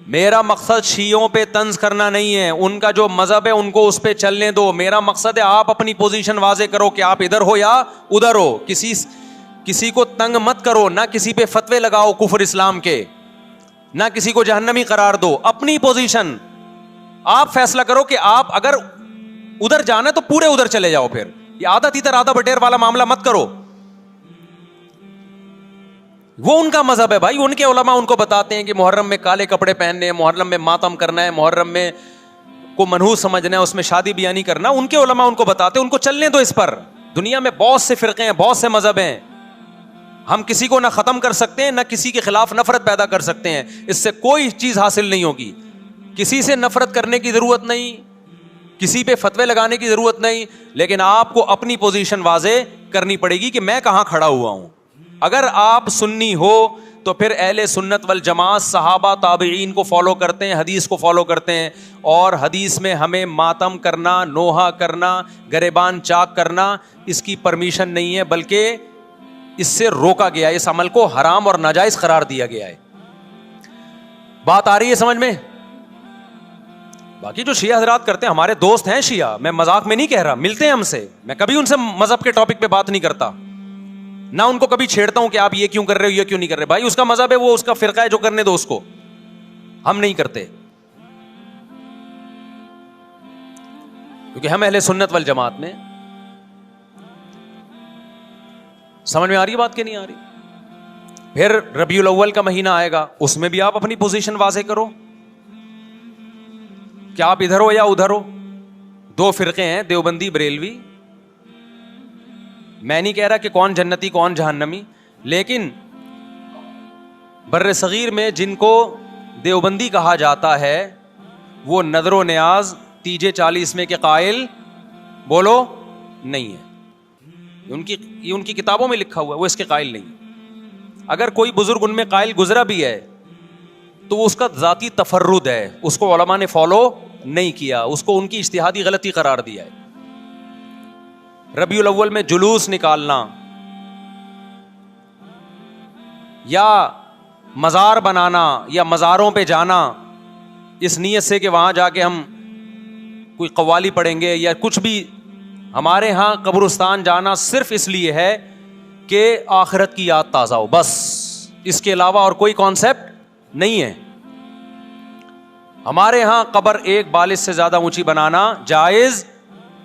میرا مقصد شیعوں پہ طنز کرنا نہیں ہے, ان کا جو مذہب ہے ان کو اس پہ چلنے دو. میرا مقصد ہے آپ اپنی پوزیشن واضح کرو کہ آپ ادھر ہو یا ادھر ہو. کسی کو تنگ مت کرو, نہ کسی پہ فتوے لگاؤ کفر اسلام کے, نہ کسی کو جہنمی قرار دو. اپنی پوزیشن آپ فیصلہ کرو کہ آپ اگر ادھر جانا ہے تو پورے ادھر چلے جاؤ. پھر یہ آدھا تیتر آدھا بٹیر والا معاملہ مت کرو. وہ ان کا مذہب ہے بھائی, ان کے علماء ان کو بتاتے ہیں کہ محرم میں کالے کپڑے پہننے, محرم میں ماتم کرنا ہے, محرم میں کو منحوس سمجھنا ہے, اس میں شادی بیانی کرنا. ان کے علماء ان کو بتاتے ہیں, ان کو چلنے دو اس پر. دنیا میں بہت سے فرقے ہیں, بہت سے مذہب ہیں, ہم کسی کو نہ ختم کر سکتے ہیں نہ کسی کے خلاف نفرت پیدا کر سکتے ہیں. اس سے کوئی چیز حاصل نہیں ہوگی. کسی سے نفرت کرنے کی ضرورت نہیں, کسی پہ فتوے لگانے کی ضرورت نہیں, لیکن آپ کو اپنی پوزیشن واضح کرنی پڑے گی کہ میں کہاں کھڑا ہوا ہوں. اگر آپ سنی ہو تو پھر اہل سنت والجماعت صحابہ تابعین کو فالو کرتے ہیں, حدیث کو فالو کرتے ہیں, اور حدیث میں ہمیں ماتم کرنا, نوحہ کرنا, گریبان چاک کرنا اس کی پرمیشن نہیں ہے, بلکہ اس سے روکا گیا ہے, اس عمل کو حرام اور ناجائز قرار دیا گیا ہے. بات آ رہی ہے سمجھ میں؟ باقی جو شیعہ حضرات کرتے ہیں, ہمارے دوست ہیں شیعہ, میں مذاق میں نہیں کہہ رہا, ملتے ہیں ہم سے, میں کبھی ان سے مذہب کے ٹاپک پہ بات نہیں کرتا, نہ ان کو کبھی چھیڑتا ہوں کہ آپ یہ کیوں کر رہے ہو, یہ کیوں نہیں کر رہے. بھائی اس کا مذہب ہے, وہ اس کا فرقہ ہے, جو کرنے دو اس کو, ہم نہیں کرتے, کیونکہ ہم اہل سنت والجماعت میں. سمجھ میں آ رہی ہے بات کہ نہیں آ رہی؟ پھر ربیع الاول کا مہینہ آئے گا, اس میں بھی آپ اپنی پوزیشن واضح کرو کہ آپ ادھر ہو یا ادھر ہو. دو فرقے ہیں, دیوبندی بریلوی. میں نہیں کہہ رہا کہ کون جنتی کون جہنمی, لیکن بر صغیر میں جن کو دیوبندی کہا جاتا ہے وہ نظر و نیاز تیجے 40 میں کے قائل بولو نہیں ہے. یہ ان کی کتابوں میں لکھا ہوا ہے, وہ اس کے قائل نہیں. اگر کوئی بزرگ ان میں قائل گزرا بھی ہے تو وہ اس کا ذاتی تفرد ہے, اس کو علماء نے فالو نہیں کیا, اس کو ان کی اجتہادی غلطی قرار دیا ہے. ربیع الاول میں جلوس نکالنا یا مزار بنانا یا مزاروں پہ جانا اس نیت سے کہ وہاں جا کے ہم کوئی قوالی پڑھیں گے یا کچھ بھی, ہمارے ہاں قبرستان جانا صرف اس لیے ہے کہ آخرت کی یاد تازہ ہو, بس. اس کے علاوہ اور کوئی کانسیپٹ نہیں ہے. ہمارے ہاں قبر ایک بالش سے زیادہ اونچی بنانا جائز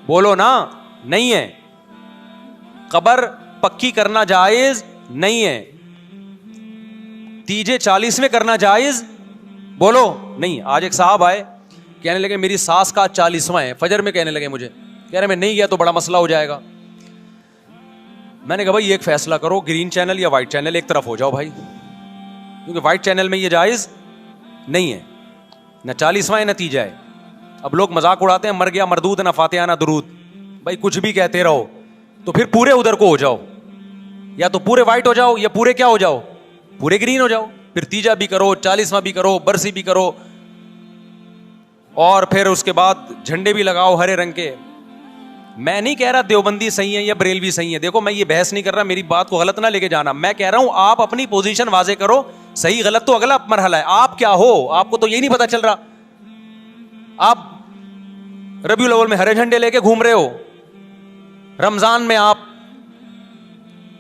بولو نا نہیں ہے. قبر پکی کرنا جائز نہیں ہے. تیجے 40 میں کرنا جائز بولو نہیں. آج ایک صاحب آئے, کہنے لگے میری ساس کا 40واں ہے, فجر میں کہنے لگے مجھے, کہہ رہے میں نہیں گیا تو بڑا مسئلہ ہو جائے گا. میں نے کہا بھائی ایک فیصلہ کرو, گرین چینل یا وائٹ چینل, ایک طرف ہو جاؤ بھائی, کیونکہ وائٹ چینل میں یہ جائز نہیں ہے, نہ 40واں ہے نہ تیجا ہے. اب لوگ مذاق اڑاتے ہیں مر گیا مردود نہ فاتحہ نہ درود. بھائی کچھ بھی کہتے رہو تو پھر پورے ادھر کو ہو جاؤ, یا تو پورے وائٹ ہو جاؤ یا پورے کیا ہو جاؤ, پورے گرین ہو جاؤ. پھر تیجا بھی کرو, 40واں بھی کرو, برسی بھی کرو, اور پھر اس کے بعد جھنڈے بھی لگاؤ ہرے رنگ کے. میں نہیں کہہ رہا دیوبندی صحیح ہے یا بریلوی صحیح ہے, دیکھو میں یہ بحث نہیں کر رہا, میری بات کو غلط نہ لے کے جانا. میں کہہ رہا ہوں آپ اپنی پوزیشن واضح کرو, صحیح غلط تو اگلا مرحلہ ہے. آپ کیا ہو, آپ کو تو یہی نہیں پتا چل رہا. آپ ربیع الاول میں ہرے جھنڈے لے کے گھوم رہے ہو, رمضان میں آپ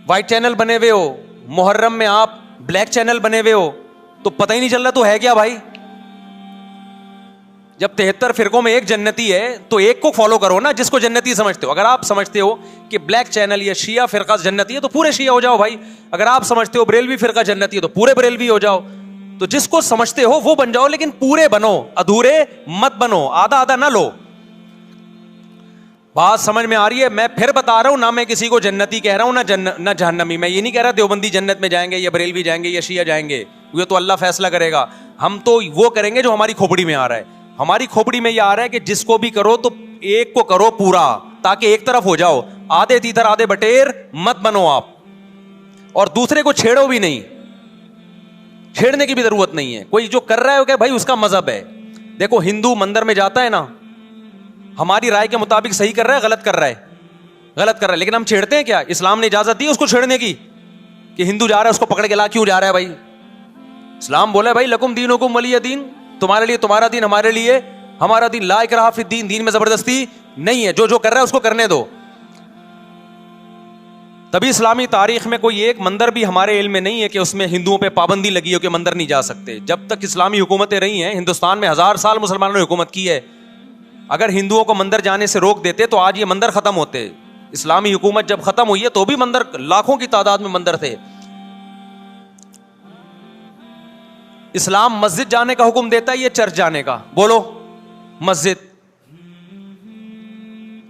وائٹ چینل بنے ہوئے ہو, محرم میں آپ بلیک چینل بنے ہوئے ہو, تو پتہ ہی نہیں چل رہا تو ہے کیا بھائی. جب 73 فرقوں میں ایک جنتی ہے تو ایک کو فالو کرو نا جس کو جنتی سمجھتے ہو. اگر آپ سمجھتے ہو کہ بلیک چینل یا شیعہ فرقہ جنتی ہے تو پورے شیعہ ہو جاؤ بھائی. اگر آپ سمجھتے ہو بریلوی فرقہ جنتی ہے تو پورے بریلوی ہو جاؤ. تو جس کو سمجھتے ہو وہ بن جاؤ, لیکن پورے بنو, ادھورے مت بنو, آدھا آدھا نہ لو. بات سمجھ میں آ رہی ہے؟ میں پھر بتا رہا ہوں, نہ میں کسی کو جنتی کہہ رہا ہوں نہ جہنمی. میں یہ نہیں کہہ رہا دیوبندی جنت میں جائیں گے یا بریلوی جائیں گے یا شیعہ جائیں گے, یہ تو اللہ فیصلہ کرے گا. ہم تو وہ کریں گے جو ہماری کھوپڑی میں آ رہا ہے. ہماری کھوپڑی میں یہ آ رہا ہے کہ جس کو بھی کرو تو ایک کو کرو پورا, تاکہ ایک طرف ہو جاؤ. آدھے تیتر آدھے بٹیر مت بنو آپ, اور دوسرے کو چھیڑو بھی نہیں, چھیڑنے کی بھی ضرورت نہیں ہے. کوئی جو کر رہا ہے کہ بھائی اس کا مذہب ہے. دیکھو ہندو مندر میں جاتا ہے نا, ہماری رائے کے مطابق صحیح کر رہا ہے, غلط کر رہا ہے, لیکن ہم چھیڑتے ہیں کیا؟ اسلام نے اجازت دی اس کو چھیڑنے کی کہ ہندو جا رہا ہے اس کو پکڑ کے لا کیوں جا رہا ہے بھائی؟ اسلام بولا بھائی لکم دینکم ولی دین, تمہارے لیے تمہارا دین, ہمارے لیے ہمارا دین. لا اکراہ فی الدین, دین میں زبردستی نہیں ہے, جو کر رہا ہے اس کو کرنے دو. تبھی اسلامی تاریخ میں کوئی ایک مندر بھی ہمارے علم میں نہیں ہے کہ اس میں ہندوؤں پہ پابندی لگی ہو کہ مندر نہیں جا سکتے. جب تک اسلامی حکومتیں رہی ہیں, ہندوستان میں 1000 سال مسلمانوں نے حکومت کی ہے. اگر ہندوؤں کو مندر جانے سے روک دیتے تو آج یہ مندر ختم ہوتے. اسلامی حکومت جب ختم ہوئی ہے تو بھی مندر, لاکھوں کی تعداد میں مندر تھے. اسلام مسجد جانے کا حکم دیتا ہے یا چرچ جانے کا؟ بولو. مسجد.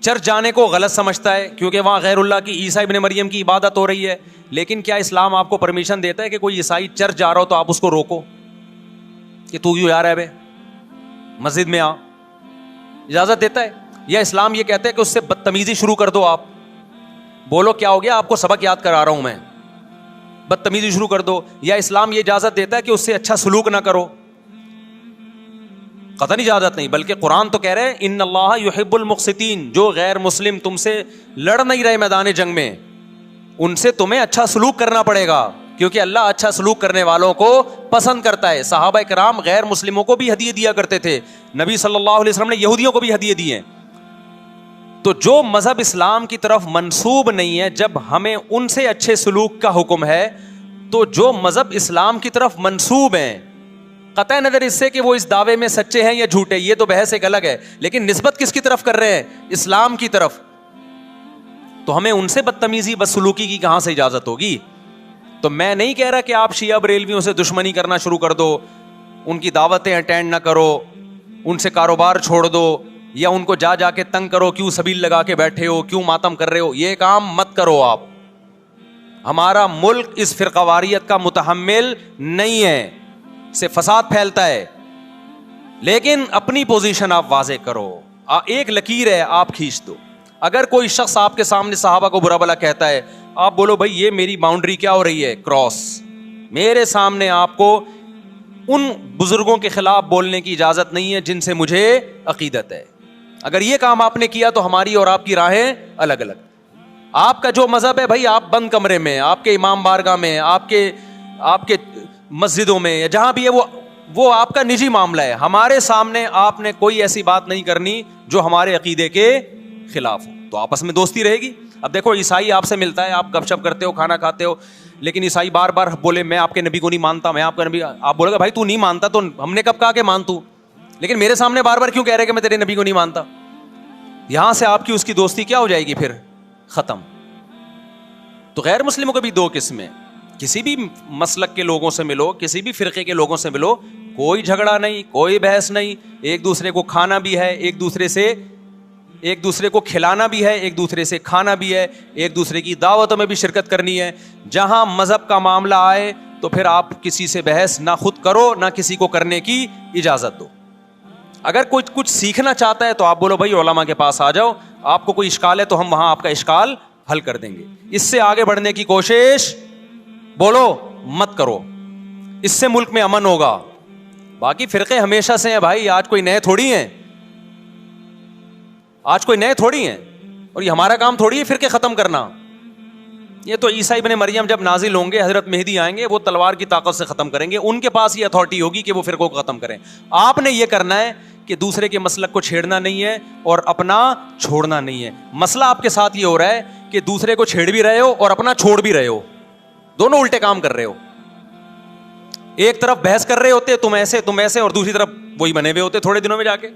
چرچ جانے کو غلط سمجھتا ہے کیونکہ وہاں غیر اللہ کی, عیسیٰ ابن مریم کی عبادت ہو رہی ہے. لیکن کیا اسلام آپ کو پرمیشن دیتا ہے کہ کوئی عیسائی چرچ جا رہا ہو تو آپ اس کو روکو کہ تو کیوں جا رہا ہے بے, مسجد میں آ؟ اجازت دیتا ہے؟ یا اسلام یہ کہتا ہے کہ اس سے بدتمیزی شروع کر دو آپ؟ بولو کیا ہو گیا؟ آپ کو سبق یاد کرا رہا ہوں میں. بدتمیزی شروع کر دو. یا اسلام یہ اجازت دیتا ہے کہ اس سے اچھا سلوک نہ کرو؟ قطعاً اجازت نہیں, بلکہ قرآن تو کہہ رہے ہیں ان اللہ یحب المقسطین, جو غیر مسلم تم سے لڑ نہیں رہے میدان جنگ میں, ان سے تمہیں اچھا سلوک کرنا پڑے گا, کیونکہ اللہ اچھا سلوک کرنے والوں کو پسند کرتا ہے. صحابہ کرام غیر مسلموں کو بھی ہدیے دیا کرتے تھے, نبی صلی اللہ علیہ وسلم نے یہودیوں کو بھی ہدیے دیے. تو جو مذہب اسلام کی طرف منسوب نہیں ہے, جب ہمیں ان سے اچھے سلوک کا حکم ہے, تو جو مذہب اسلام کی طرف منسوب ہیں, قطع نظر اس سے کہ وہ اس دعوے میں سچے ہیں یا جھوٹے, یہ تو بحث ایک الگ ہے, لیکن نسبت کس کی طرف کر رہے ہیں؟ اسلام کی طرف. تو ہمیں ان سے بدتمیزی بدسلوکی کی کہاں سے اجازت ہوگی؟ تو میں نہیں کہہ رہا کہ آپ شیعہ بریلویوں سے دشمنی کرنا شروع کر دو, ان کی دعوتیں اٹینڈ نہ کرو, ان سے کاروبار چھوڑ دو, یا ان کو جا جا کے تنگ کرو, کیوں سبیل لگا کے بیٹھے ہو, کیوں ماتم کر رہے ہو. یہ کام مت کرو آپ. ہمارا ملک اس فرقہ واریت کا متحمل نہیں ہے, سے فساد پھیلتا ہے. لیکن اپنی پوزیشن آپ واضح کرو, ایک لکیر ہے آپ کھینچ دو. اگر کوئی شخص آپ کے سامنے صحابہ کو برا بھلا کہتا ہے, آپ بولو بھائی یہ میری باؤنڈری کیا ہو رہی ہے, کراس. میرے سامنے آپ کو ان بزرگوں کے خلاف بولنے کی اجازت نہیں ہے جن سے مجھے عقیدت ہے. اگر یہ کام آپ نے کیا تو ہماری اور آپ کی راہیں الگ الگ. آپ کا جو مذہب ہے بھائی, آپ بند کمرے میں, آپ کے امام بارگاہ میں, آپ کے مسجدوں میں, یا جہاں بھی ہے, وہ آپ کا نجی معاملہ ہے. ہمارے سامنے آپ نے کوئی ایسی بات نہیں کرنی جو ہمارے عقیدے کے خلاف ہو, تو آپس میں دوستی رہے گی. اب دیکھو عیسائی آپ سے ملتا ہے, آپ گپ شپ کرتے ہو, کھانا کھاتے ہو, لیکن عیسائی بار بار بولے میں آپ کے نبی کو نہیں مانتا, میں آپ کا نبی, آپ بولے گا بھائی تو نہیں مانتا تو ہم نے کب کہا کہ مان تو, لیکن میرے سامنے بار بار کیوں کہہ رہے کہ میں تیرے نبی کو نہیں مانتا؟ یہاں سے آپ کی اس کی دوستی کیا ہو جائے گی پھر؟ ختم. تو غیر مسلموں کو بھی دو قسمیں, کسی بھی مسلک کے لوگوں سے ملو, کسی بھی فرقے کے لوگوں سے ملو, کوئی جھگڑا نہیں, کوئی بحث نہیں, ایک دوسرے کو کھانا بھی ہے, ایک دوسرے کو کھلانا بھی ہے, ایک دوسرے سے کھانا بھی ہے, ایک دوسرے کی دعوتوں میں بھی شرکت کرنی ہے. جہاں مذہب کا معاملہ آئے تو پھر آپ کسی سے بحث نہ خود کرو نہ کسی کو کرنے کی اجازت دو. اگر کوئی کچھ سیکھنا چاہتا ہے تو آپ بولو بھائی علماء کے پاس آ جاؤ, آپ کو کوئی اشکال ہے تو ہم وہاں آپ کا اشکال حل کر دیں گے. اس سے آگے بڑھنے کی کوشش بولو مت کرو, اس سے ملک میں امن ہوگا. باقی فرقے ہمیشہ سے ہیں بھائی, آج کوئی نئے تھوڑی ہیں, اور یہ ہمارا کام تھوڑی ہے فرقے ختم کرنا. یہ تو عیسیٰ ابن مریم جب نازل ہوں گے, حضرت مہدی آئیں گے, وہ تلوار کی طاقت سے ختم کریں گے, ان کے پاس یہ اتھارٹی ہوگی کہ وہ فرقوں کو ختم کریں. آپ نے یہ کرنا ہے کہ دوسرے کے مسلک کو چھیڑنا نہیں ہے اور اپنا چھوڑنا نہیں ہے. مسئلہ آپ کے ساتھ یہ ہو رہا ہے کہ دوسرے کو چھیڑ بھی رہے ہو اور اپنا چھوڑ بھی رہے ہو, دونوں الٹے کام کر رہے ہو. ایک طرف بحث کر رہے ہوتے تم ایسے اور دوسری طرف وہی بنے ہوئے ہوتے تھوڑے دنوں میں جا کے.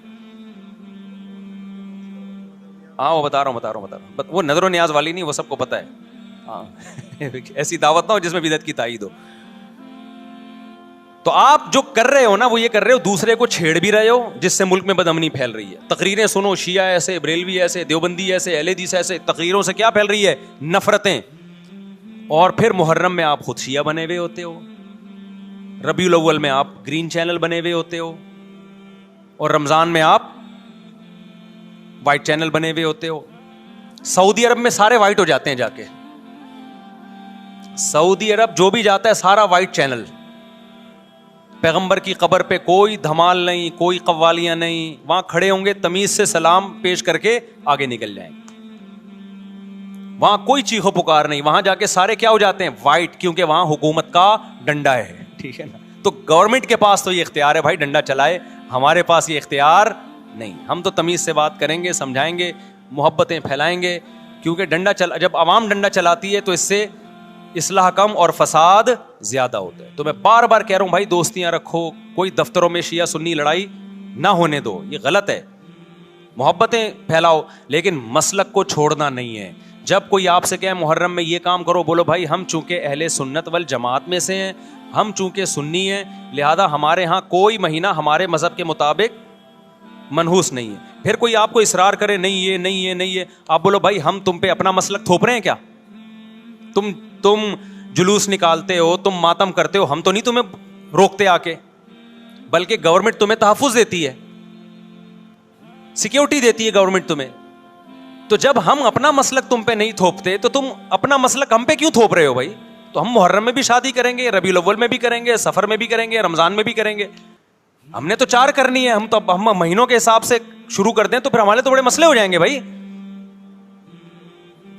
ہاں وہ بتا رہا ہوں وہ نظر و نیاز والی نہیں, وہ سب کو پتا ہے. ہاں ایسی دعوت نہ ہو جس میں بدعت کی تائید ہو. تو آپ جو کر رہے ہو نا وہ یہ کر رہے ہو دوسرے کو چھیڑ بھی رہے ہو, جس سے ملک میں بدامنی پھیل رہی ہے. تقریریں سنو, شیعہ ایسے, بریلوی ایسے, دیوبندی ایسے, اہل حدیث ایسے, تقریروں سے کیا پھیل رہی ہے؟ نفرتیں. اور پھر محرم میں آپ خود شیعہ بنے ہوئے ہوتے ہو, ربیع الاول میں آپ گرین چینل بنے ہوئے ہوتے ہو, اور رمضان میں آپ وائٹ چینل بنے ہوئے ہوتے ہو. سعودی عرب میں سارے وائٹ ہو جاتے ہیں جا کے. سعودی عرب جو بھی جاتا ہے سارا وائٹ چینل. پیغمبر کی قبر پہ کوئی دھمال نہیں, کوئی قوالیاں نہیں, وہاں کھڑے ہوں گے تمیز سے سلام پیش کر کے آگے نکل جائیں گے. وہاں کوئی چیخو پکار نہیں, وہاں جا کے سارے کیا ہو جاتے ہیں؟ وائٹ, کیونکہ وہاں حکومت کا ڈنڈا ہے. ٹھیک ہے نا. تو گورنمنٹ کے پاس تو یہ اختیار ہے بھائی ڈنڈا چلائے, ہمارے پاس یہ اختیار نہیں. ہم تو تمیز سے بات کریں گے, سمجھائیں گے, محبتیں پھیلائیں گے, کیونکہ جب عوام ڈنڈا چلاتی ہے تو اس سے اصلاح کم اور فساد زیادہ ہوتا ہے. تو میں بار بار کہہ رہا ہوں بھائی دوستیاں رکھو, کوئی دفتروں میں شیعہ سنی لڑائی نہ ہونے دو, یہ غلط ہے. محبتیں پھیلاؤ لیکن مسلک کو چھوڑنا نہیں ہے. جب کوئی آپ سے کہے محرم میں یہ کام کرو, بولو بھائی ہم چونکہ اہل سنت والجماعت میں سے ہیں, ہم چونکہ سنی ہیں, لہذا ہمارے ہاں کوئی مہینہ ہمارے مذہب کے مطابق منحوس نہیں ہے. پھر کوئی آپ کو اصرار کرے نہیں یہ نہیں یہ نہیں یہ, آپ بولو بھائی ہم تم پہ اپنا مسلک تھوپ رہے ہیں کیا؟ تم جلوس نکالتے ہو, تم ماتم کرتے ہو, ہم تو نہیں تمہیں روکتے آ کے, بلکہ گورنمنٹ تمہیں تحفظ دیتی ہے, سیکیورٹی دیتی ہے گورنمنٹ تمہیں. تو جب ہم اپنا مسلک تم پہ نہیں تھوپتے تو تم اپنا مسلک ہم پہ کیوں تھوپ رہے ہو بھائی؟ تو ہم محرم میں بھی شادی کریں گے, ربیع الاول میں بھی کریں گے, سفر میں بھی کریں گے, رمضان میں بھی کریں گے. ہم نے تو 4 کرنی ہے. ہم مہینوں کے حساب سے شروع کر دیں تو پھر ہمارے تو بڑے مسئلے ہو جائیں گے بھائی.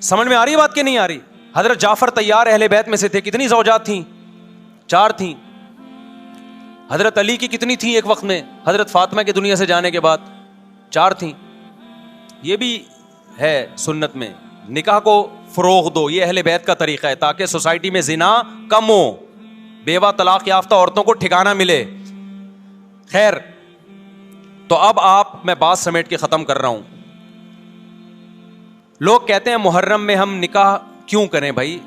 سمجھ میں آ رہی ہے بات کہ نہیں آ رہی؟ حضرت جعفر طیار اہل بیت میں سے تھے, کتنی زوجات تھیں؟ 4 تھیں. حضرت علی کی کتنی تھیں ایک وقت میں؟ حضرت فاطمہ کے دنیا سے جانے کے بعد 4 تھیں. یہ بھی ہے سنت میں, نکاح کو فروغ دو, یہ اہل بیت کا طریقہ ہے تاکہ سوسائٹی میں زنا کم ہو, بیوہ طلاق یافتہ عورتوں کو ٹھکانہ ملے. خیر, تو اب میں بات سمیٹ کے ختم کر رہا ہوں. لوگ کہتے ہیں محرم میں ہم نکاح کیوں کریں بھائی؟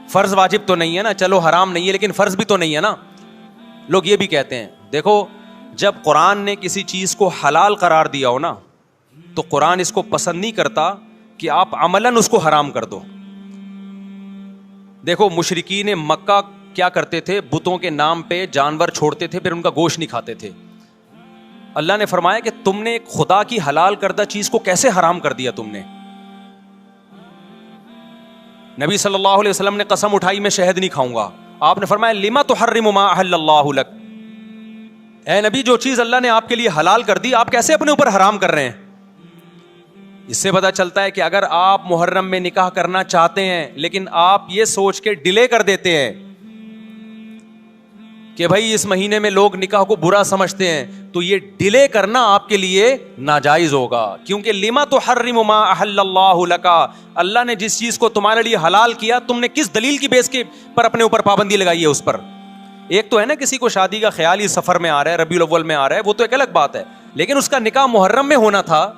فرض واجب تو نہیں ہے نا, چلو حرام نہیں ہے لیکن فرض بھی تو نہیں ہے نا. لوگ یہ بھی کہتے ہیں, دیکھو جب قرآن نے کسی چیز کو حلال قرار دیا ہو نا تو قرآن اس کو پسند نہیں کرتا کہ آپ عملاً اس کو حرام کر دو. دیکھو مشرکین مکہ کیا کرتے تھے؟ بتوں کے نام پہ جانور چھوڑتے تھے, پھر ان کا گوشت نہیں کھاتے تھے. اللہ نے فرمایا کہ تم نے ایک خدا کی حلال کردہ چیز کو کیسے حرام کر دیا تم نے؟ نبی صلی اللہ علیہ وسلم نے قسم اٹھائی میں شہد نہیں کھاؤں گا. آپ نے فرمایا لما تحرم ما احل اللہ لک, اے نبی جو چیز اللہ نے آپ کے لیے حلال کر دی آپ کیسے اپنے اوپر حرام کر رہے ہیں؟ اس سے پتہ چلتا ہے کہ اگر آپ محرم میں نکاح کرنا چاہتے ہیں لیکن آپ یہ سوچ کے ڈیلے کر دیتے ہیں کہ بھائی اس مہینے میں لوگ نکاح کو برا سمجھتے ہیں, تو یہ ڈیلے کرنا آپ کے لیے ناجائز ہوگا. کیونکہ لما تحرم ما احل اللہ لک, اللہ نے جس چیز کو تمہارے لیے حلال کیا تم نے کس دلیل کی بیس کے پر اپنے اوپر پابندی لگائی ہے اس پر؟ ایک تو ہے نا کسی کو شادی کا خیال ہی سفر میں آ رہا ہے, ربیع الاول میں آ رہا ہے, وہ تو ایک الگ بات ہے, لیکن اس کا نکاح محرم میں ہونا تھا,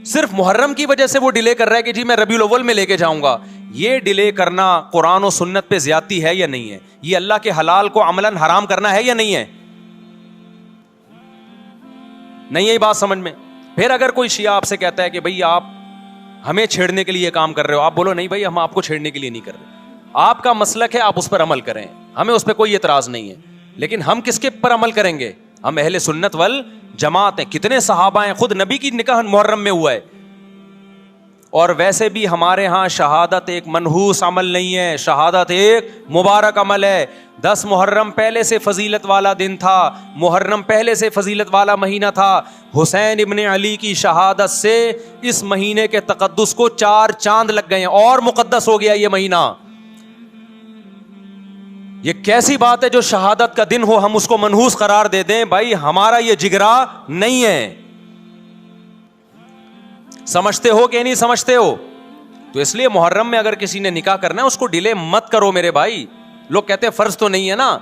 صرف محرم کی وجہ سے وہ ڈیلے کر رہا ہے کہ جی میں ربیع الاول میں لے کے جاؤں گا. یہ ڈیلے کرنا قرآن و سنت پہ زیادتی ہے یا نہیں ہے؟ یہ اللہ کے حلال کو عملاً حرام کرنا ہے یا نہیں ہے؟ نہیں ہے بات سمجھ میں؟ پھر اگر کوئی شیعہ آپ سے کہتا ہے کہ بھئی آپ ہمیں چھیڑنے کے لیے یہ کام کر رہے ہو, آپ بولو نہیں بھائی ہم آپ کو چھیڑنے کے لیے نہیں کر رہے, آپ کا مسلک ہے, آپ اس پر عمل کریں, ہمیں اس پہ کوئی اعتراض نہیں ہے. لیکن ہم کس کے پر عمل کریں گے؟ ہم اہل سنت والجماعت ہیں. کتنے صحابہ ہیں, خود نبی کی نکاح محرم میں ہوا ہے. اور ویسے بھی ہمارے ہاں شہادت ایک منحوس عمل نہیں ہے, شہادت ایک مبارک عمل ہے. 10 محرم پہلے سے فضیلت والا دن تھا, محرم پہلے سے فضیلت والا مہینہ تھا. حسین ابن علی کی شہادت سے اس مہینے کے تقدس کو 4 چاند لگ گئے ہیں اور مقدس ہو گیا یہ مہینہ. یہ کیسی بات ہے جو شہادت کا دن ہو ہم اس کو منحوس قرار دے دیں؟ بھائی ہمارا یہ جگرا نہیں ہے. سمجھتے ہو کہ نہیں سمجھتے ہو؟ تو اس لیے محرم میں اگر کسی نے نکاح کرنا ہے اس کو ڈیلے مت کرو میرے بھائی. لوگ کہتے ہیں فرض تو نہیں ہے نا.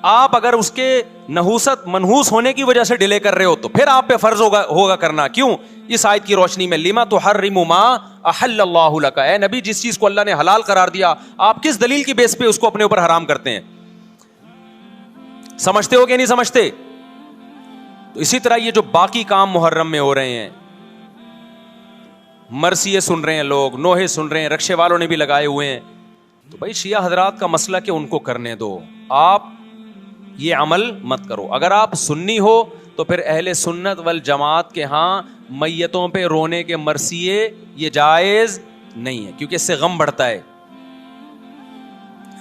آپ اگر اس کے نحوست منحوس ہونے کی وجہ سے ڈیلے کر رہے ہو تو پھر آپ پہ فرض ہوگا کرنا. کیوں؟ اس آیت کی روشنی میں لما تحرم ما احل اللہ لک. اے نبی جس چیز کو اللہ نے حلال قرار دیا آپ کس دلیل کی بیس پہ اس کو اپنے اوپر حرام کرتے ہیں؟ سمجھتے ہو کہ نہیں سمجھتے؟ تو اسی طرح یہ جو باقی کام محرم میں ہو رہے ہیں، مرثیے سن رہے ہیں لوگ، نوحے سن رہے ہیں، رکشے والوں نے بھی لگائے ہوئے ہیں، تو بھائی شیعہ حضرات کا مسئلہ کہ ان کو کرنے دو، آپ یہ عمل مت کرو. اگر آپ سنی ہو تو پھر اہل سنت والجماعت کے ہاں میتوں پہ رونے کے مرثیے یہ جائز نہیں ہے، کیونکہ اس سے غم بڑھتا ہے.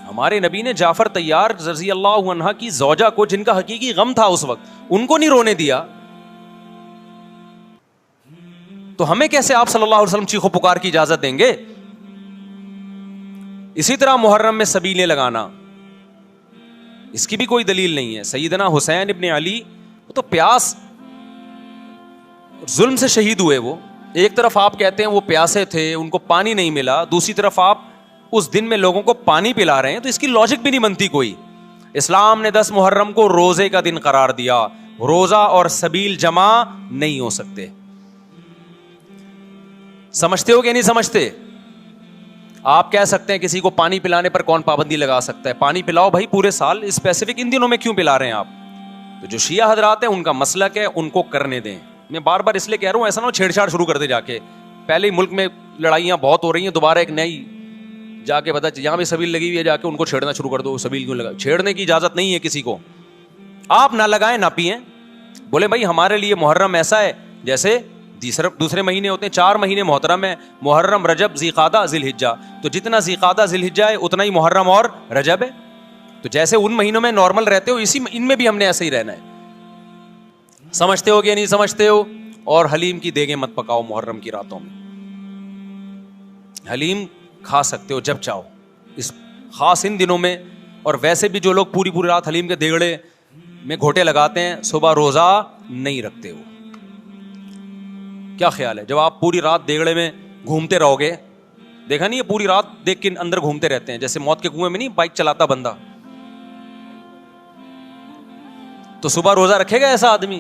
ہمارے نبی نے جعفر طیار رضی اللہ عنہ کی زوجہ کو، جن کا حقیقی غم تھا اس وقت، ان کو نہیں رونے دیا. تو ہمیں کیسے آپ صلی اللہ علیہ وسلم چیخو پکار کی اجازت دیں گے؟ اسی طرح محرم میں سبیلیں لگانا، اس کی بھی کوئی دلیل نہیں ہے. سیدنا حسین ابن علی وہ تو پیاس ظلم سے شہید ہوئے. وہ ایک طرف آپ کہتے ہیں وہ پیاسے تھے، ان کو پانی نہیں ملا، دوسری طرف آپ اس دن میں لوگوں کو پانی پلا رہے ہیں، تو اس کی لاجک بھی نہیں بنتی کوئی. اسلام نے 10 محرم کو روزے کا دن قرار دیا. روزہ اور سبیل جمع نہیں ہو سکتے. سمجھتے ہو کہ نہیں سمجھتے؟ آپ کہہ سکتے ہیں کسی کو پانی پلانے پر کون پابندی لگا سکتا ہے؟ پانی پلاؤ بھائی پورے سال، اسپیسیفک ان دنوں میں کیوں پلا رہے ہیں آپ؟ تو جو شیعہ حضرات ہیں ان کا مسلک ہے، ان کو کرنے دیں. میں بار بار اس لیے کہہ رہا ہوں ایسا نہ ہو چھیڑ چھاڑ شروع کر دے جا کے. پہلے ہی ملک میں لڑائیاں بہت ہو رہی ہیں، دوبارہ ایک نئی جا کے بتا یہاں بھی سبیل لگی ہوئی ہے، جا کے ان کو چھیڑنا شروع کر دو. سبیل کیوں لگا؟ چھیڑنے کی اجازت نہیں ہے کسی کو. آپ نہ لگائیں نہ پئیں. بولے بھائی ہمارے لیے محرم ایسا ہے جیسے دوسرے مہینے ہوتے ہیں. 4 مہینے محترم ہے، محرم، رجب، ذیقعدہ، ذی الحجہ. تو جتنا ذیقعدہ ذی الحجہ ہے اتنا ہی محرم اور رجب ہے. تو جیسے ان مہینوں میں نارمل رہتے ہو اسی ان میں بھی ہم نے ایسے ہی رہنا ہے. سمجھتے ہو کہ نہیں سمجھتے ہو؟ اور حلیم کی دیگیں مت پکاؤ محرم کی راتوں میں. حلیم کھا سکتے ہو جب چاہو، اس خاص ان دنوں میں. اور ویسے بھی جو لوگ پوری رات حلیم کے دیگڑے میں گھوٹے لگاتے ہیں صبح روزہ نہیں رکھتے ہو. کیا خیال ہے جب آپ پوری رات دیگڑے میں گھومتے رہو گے؟ دیکھا نہیں ہے پوری رات دیکھ کے اندر گھومتے رہتے ہیں جیسے موت کے کنویں میں نہیں بائک چلاتا بندہ. تو صبح روزہ رکھے گا ایسا آدمی؟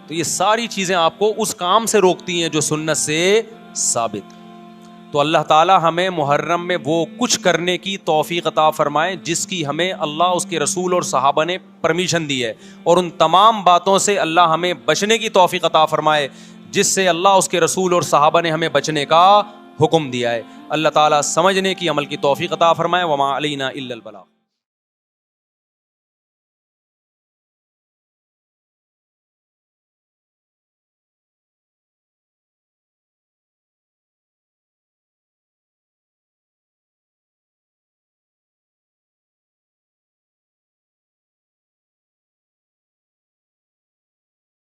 تو یہ ساری چیزیں آپ کو اس کام سے روکتی ہیں جو سنت سے ثابت. تو اللہ تعالی ہمیں محرم میں وہ کچھ کرنے کی توفیق عطا فرمائے جس کی ہمیں اللہ، اس کے رسول اور صحابہ نے پرمیشن دی ہے، اور ان تمام باتوں سے اللہ ہمیں بچنے کی توفیق عطا فرمائے جس سے اللہ، اس کے رسول اور صحابہ نے ہمیں بچنے کا حکم دیا ہے. اللہ تعالیٰ سمجھنے کی، عمل کی توفیق عطا فرمائے. وما علینا الا البلاغ.